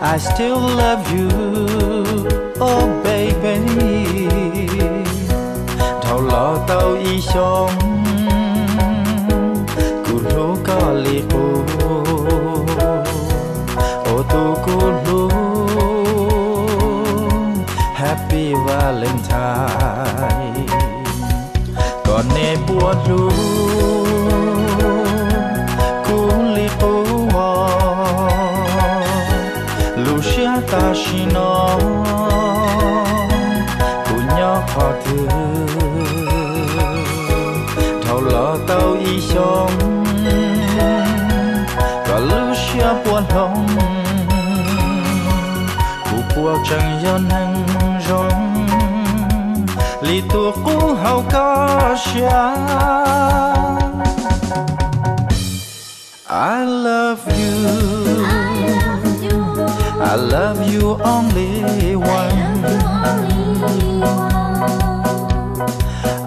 I still love you, oh baby. Thâu lo tao y xong, cú lú có li hú, ô tu cú lú. Happy Valentine. Còn nè bùa lú, cú li hú ta chỉ nó cùng nhau khó thứ thâu lo tao y xong có lúc xưa buồn lòng cụ buộc chẳng yon hăng rong li tua cũ hậu có xa. I love you, I love you only one.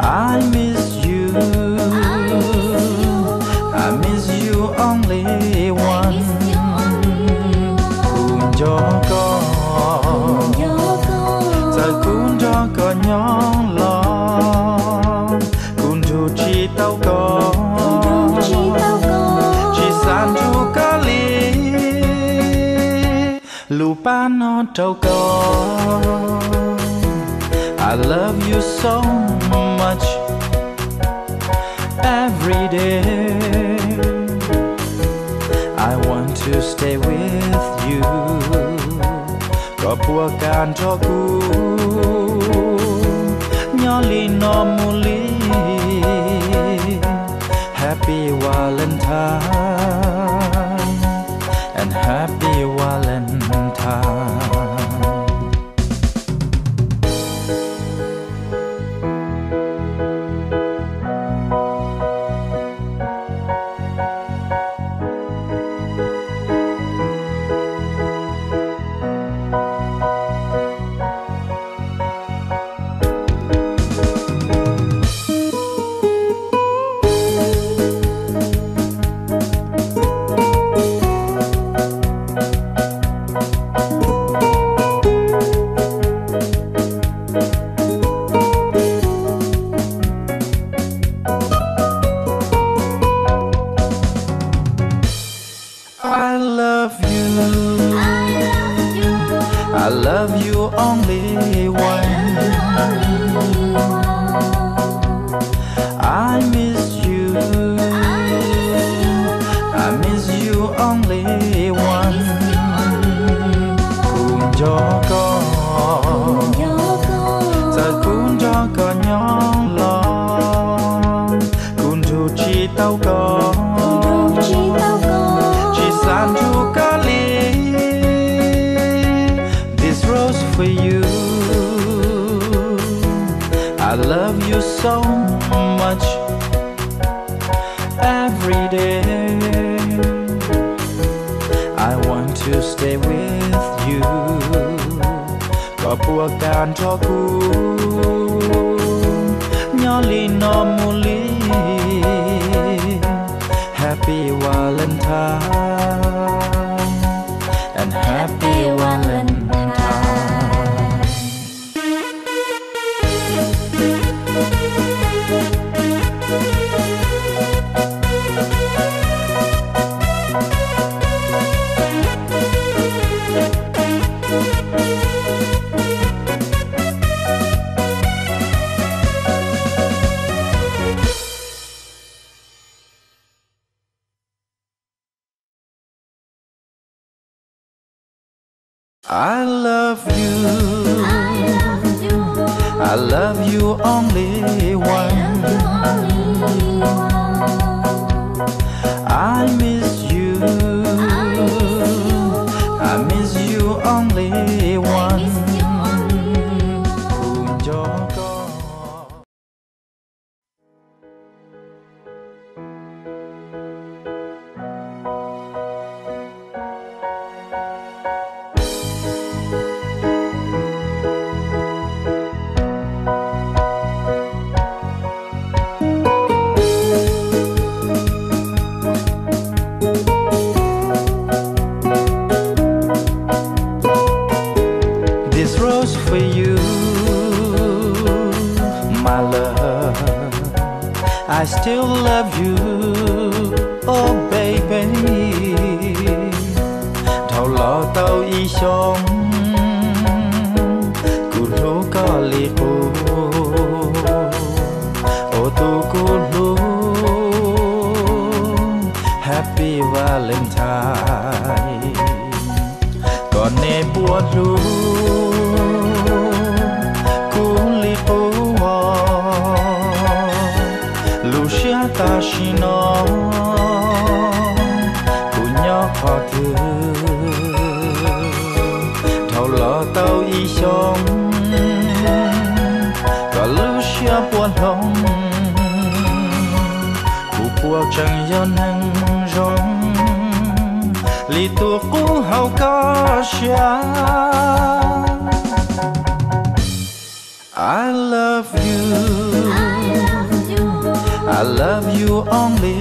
I miss you, I miss you only one. Cùng cho con, giờ cùng cho con nhón lo, cùng dù chỉ tao con, chỉ san chu cá ly. Lupa non trâu con. I love you so much every day. I want to stay with you. Có bùa can cho cu nhỏ li no mu li. Happy Valentine and happy Valentine. I love you only one. I miss you, I miss you only one. Cùng cho con, giờ cùng cho con nhón lo, cùng dù chỉ tao con, chỉ san chu cá ly. For you, I love you so much every day. I want to stay with you. Có bùa can cho cu nhỏ li no mu li. Happy Valentine and happy Valentine. I love you, I love you only one. I miss you, I miss you only one. Cùng cho con. still love you, oh baby. Thầu lo tao y xong, cú lú có li cô, ô tu cú lú, Happy Valentine. Còn nè bùa lú, cú li cô ta chỉ nó cùng nhau họ thứ thầu lo tao y xong và lưu xia buồn lòng cuộc cuộc chẳng dân hăng rong li tu cũ hậu có xa. I love you, I love you only